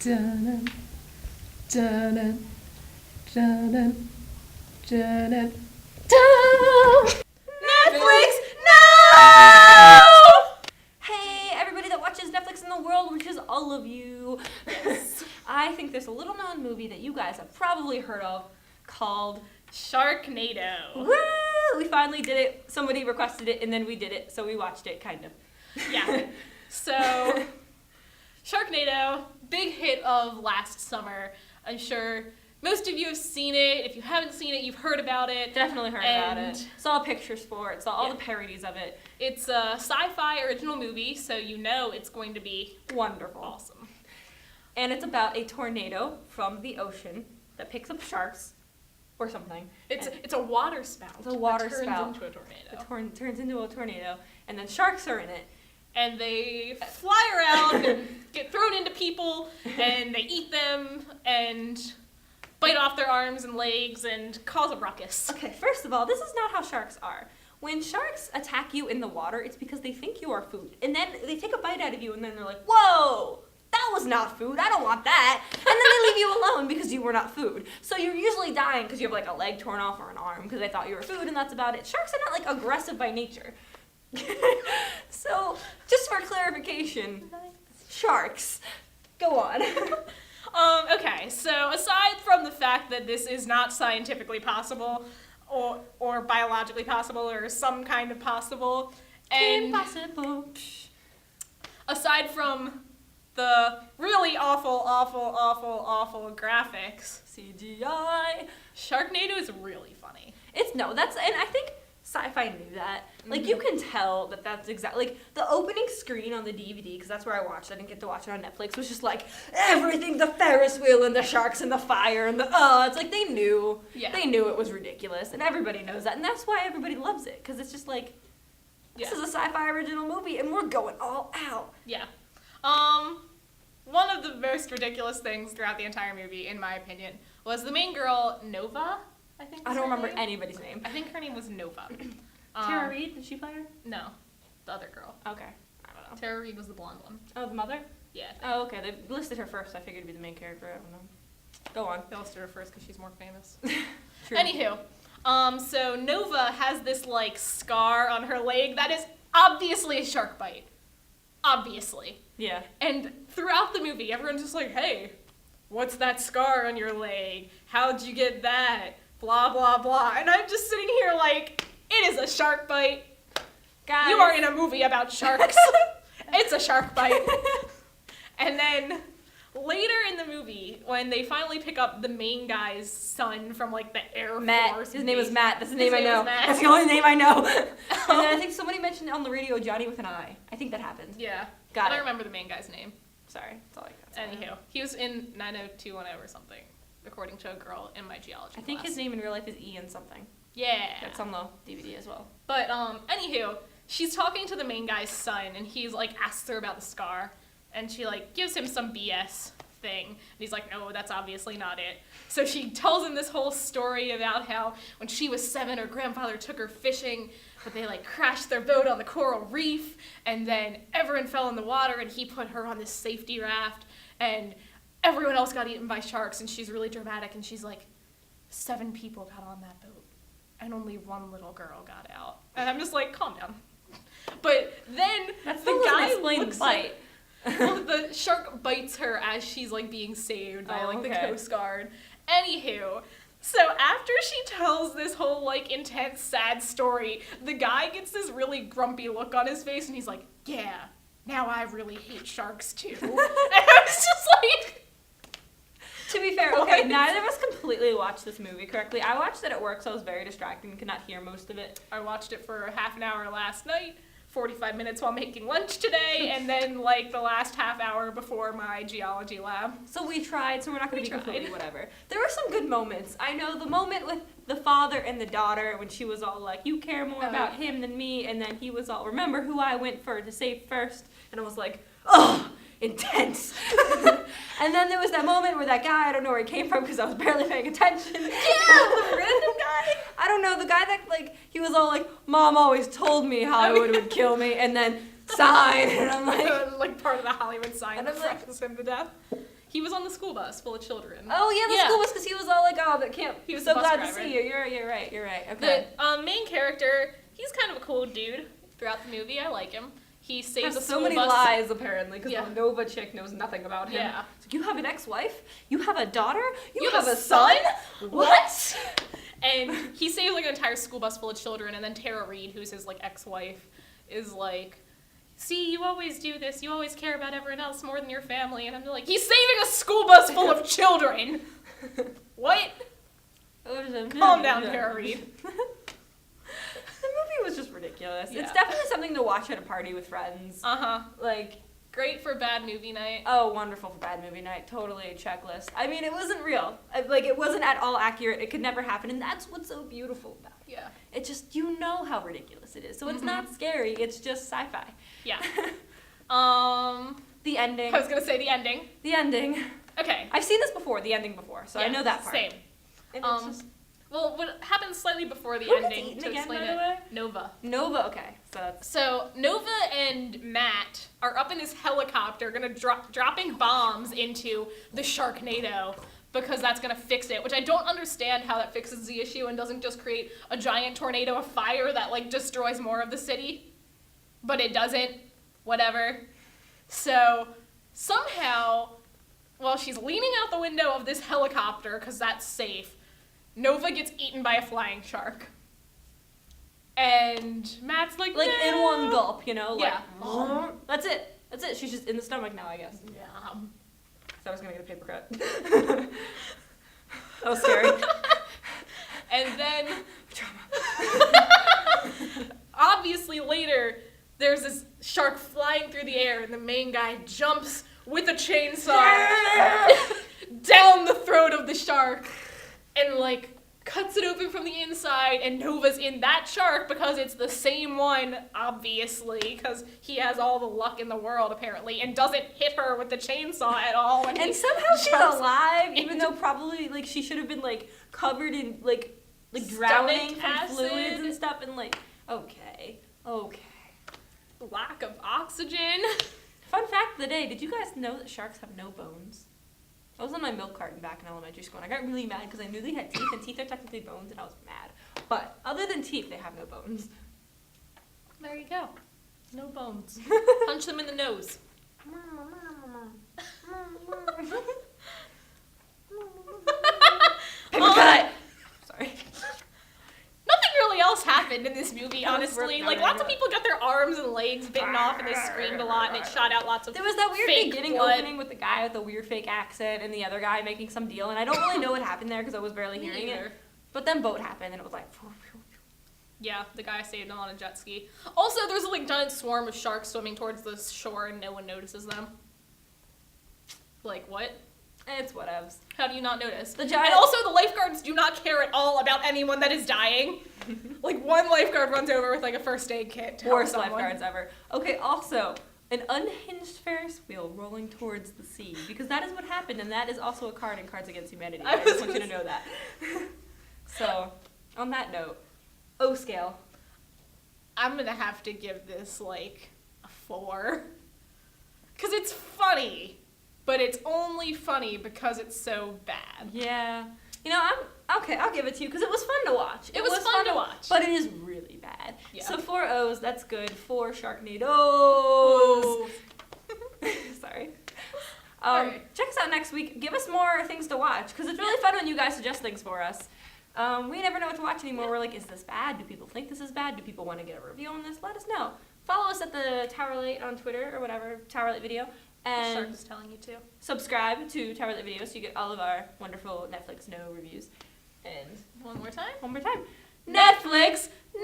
Dun, dun, dun, dun, dun, dun, dun. Netflix, no! Hey, everybody that watches Netflix in the world, which is all of you. Yes. I think there's a little known movie that you guys have probably heard of called Sharknado. Woo! We finally did it. Somebody requested it, and then we did it, so we watched it, kind of. Yeah. So, Sharknado, big hit of last summer. I'm sure most of you have seen it. If you haven't seen it, you've heard about it. Definitely heard about it. Saw pictures for it. Saw all the parodies of it. It's a sci-fi original movie, so you know it's going to be wonderful. Awesome. And it's about a tornado from the ocean that picks up sharks or something. It's a water spout. It's a water that turns spout. into a tornado. It turns into a tornado, and then sharks are in it. And they fly around and get thrown into people, and they eat them, and bite off their arms and legs, and cause a ruckus. Okay, first of all, this is not how sharks are. When sharks attack you in the water, it's because they think you are food. And then they take a bite out of you, and then they're like, whoa, that was not food, I don't want that. And then they leave you alone because you were not food. So you're usually dying because you have like a leg torn off or an arm because they thought you were food, and that's about it. Sharks are not like aggressive by nature. So, just for clarification, sharks. Go on. Okay, so aside from the fact that this is not scientifically possible, or biologically possible, or some kind of possible, and impossible. Aside from the really awful graphics, CGI. Sharknado is really funny. And I think sci-fi knew that. Like, you can tell that that's exactly, like, the opening screen on the DVD, because that's where I watched it, I didn't get to watch it on Netflix, was just like, everything, the Ferris wheel and the sharks and the fire and it's like, they knew. Yeah. They knew it was ridiculous, and everybody knows that, and that's why everybody loves it, because it's just like, this is a sci-fi original movie, and we're going all out. Yeah. One of the most ridiculous things throughout the entire movie, in my opinion, was the main girl, Nova, I think. I don't remember anybody's name. I think her name was Nova. Tara Reid, did she play her? No, the other girl. Okay, I don't know. Tara Reid was the blonde one. Oh, the mother? Yeah. Oh, okay, they listed her first, I figured it'd be the main character, I don't know. Go on. They listed her first because she's more famous. True. Anywho, so Nova has this, like, scar on her leg that is obviously a shark bite. Obviously. Yeah. And throughout the movie, everyone's just like, hey, what's that scar on your leg? How'd you get that? Blah, blah, blah. And I'm just sitting here like, it is a shark bite. Guys. You are in a movie about sharks. It's a shark bite. And then later in the movie, when they finally pick up the main guy's son from, like, the Air Force. His name was Matt. That's the name I His name know. was Matt. That's the only name I know. And then I think somebody mentioned on the radio Johnny with an I. I think that happened. Yeah. Got I don't it. remember the main guy's name. Sorry. That's all I got. Anywho, he was in 90210 or something, according to a girl in my geology I think class. his name in real life is Ian something. Yeah. That's on the DVD as well. But, anywho, she's talking to the main guy's son, and he's, like, asks her about the scar, and she, like, gives him some BS thing, and he's like, no, that's obviously not it. So she tells him this whole story about how when she was 7, her grandfather took her fishing, but they, like, crashed their boat on the coral reef, and then everyone fell in the water, and he put her on this safety raft, and everyone else got eaten by sharks, and she's really dramatic, and she's like, 7 people got on that boat, and only 1 little girl got out. And I'm just like, calm down. But then the guy looks bite. well, the shark bites her as she's, like, being saved by, like, the Coast Guard. Anywho, so after she tells this whole, like, intense, sad story, the guy gets this really grumpy look on his face, and he's like, yeah, now I really hate sharks, too. And I was just like... To be fair, okay, neither of us completely watched this movie correctly. I watched it at work, so it was very distracting and could not hear most of it. I watched it for half an hour last night, 45 minutes while making lunch today, and then, like, the last half hour before my geology lab. So we tried, so we're not going to be completely whatever. There were some good moments. I know the moment with the father and the daughter when she was all like, you care more about him than me, and then he was all, remember who I went for to save first? And I was like, ugh! Intense. And then there was that moment where that guy, I don't know where he came from because I was barely paying attention. Yeah, the random guy. I don't know, the guy that, like, he was all like, Mom always told me Hollywood would kill me, and then sign, and I'm like... like part of the Hollywood sign and that I'm like, threatens him to death. He was on the school bus full of children. Oh yeah, the school bus, because he was all like, oh, that can't. He was so the bus glad driver. to see you. You're right. Okay. The main character, he's kind of a cool dude throughout the movie. I like him. He saves a so school many bus. lies apparently, because Yeah. the Nova chick knows nothing about him. Yeah. So you have an ex-wife? You have a daughter? You have have a a son? What? And he saves like an entire school bus full of children, and then Tara Reid, who's his like ex-wife, is like, see, you always do this. You always care about everyone else more than your family. And I'm like, he's saving a school bus full of children. What? Calm down, Tara Reid. The movie was just ridiculous. Yeah. It's definitely something to watch at a party with friends. Like, Great for bad movie night. oh, wonderful for bad movie night. Totally a checklist. I mean, it wasn't real. Like, it wasn't at all accurate. It could never happen. And that's what's so beautiful about it. Yeah. It just, you know how ridiculous it is. So it's not scary. It's just sci-fi. Yeah. The ending. I was gonna say the ending. The ending. Okay. I've seen this before, the ending before, so I know that part. Same. And it's just, Well, what happens slightly before the who gets ending eaten to again, explain by the it? way? Nova. Nova, okay. So that's... So Nova and Matt are up in his helicopter, gonna dropping bombs into the Sharknado because that's gonna fix it. Which I don't understand how that fixes the issue and doesn't just create a giant tornado of fire that like destroys more of the city. But it doesn't. Whatever. So somehow, while she's leaning out the window of this helicopter because that's safe, Nova gets eaten by a flying shark. And Matt's like, Like, no. in one gulp, you know? Like, Yeah. That's it. That's it. She's just in the stomach now, I guess. Yeah. So I was gonna get a paper cut. That was scary. And then, obviously later, there's this shark flying through the air, and the main guy jumps with a chainsaw down the throat of the shark, and like cuts it open from the inside, and Nova's in that shark because it's the same one, obviously, because he has all the luck in the world, apparently, and doesn't hit her with the chainsaw at all. When And he somehow she's jumps alive, even into- though probably, like, she should have been, like, covered in, like drowning Stomach from acid. fluids and stuff, and, like, okay. lack of oxygen. Fun fact of the day, did you guys know that sharks have no bones? I was on my milk carton back in elementary school, and I got really mad because I knew they had teeth, and teeth are technically bones, and I was mad. But other than teeth, they have no bones. There you go. No bones. Punch them in the nose. Paper cut! Sorry. Nothing really else happened in this movie, That was honestly. ripped Like, out lots of right people got their arms and legs bitten off, and they screamed a lot, and it shot out lots of There was that weird fake beginning blood. opening with the guy with the weird fake accent and the other guy making some deal, and I don't really know what happened there because I was barely Me hearing either. it. But then boat happened, and it was like... Yeah, the guy saved him on a jet ski. Also, there's a like giant swarm of sharks swimming towards the shore, and no one notices them. Like, what? It's whatevs. How do you not notice? The giant... And also, the lifeguards do not care at all about anyone that is dying. Like, one lifeguard runs over with like a first aid kit to help Worst someone. lifeguards ever. Okay, also, an unhinged Ferris wheel rolling towards the sea, because that is what happened, and that is also a card in Cards Against Humanity. I just want you to know that. So, on that note, O scale. I'm gonna have to give this like a 4. Cause it's funny, but it's only funny because it's so bad. Yeah. You know, I'll give it to you, because it was fun to watch. It was fun to watch. But it is really bad. Yeah. So 4 O's, that's good. 4 Sharknadoes. Sorry. Alright. Check us out next week. Give us more things to watch, because it's really fun when you guys suggest things for us. We never know what to watch anymore. We're like, is this bad? Do people think this is bad? Do people want to get a review on this? Let us know. Follow us at the Towerlight on Twitter or whatever, TowerlightVideo. The shark And is telling you to. subscribe to TowerlightVideo so you get all of our wonderful Netflix No reviews. And One more time. one more time, Netflix No!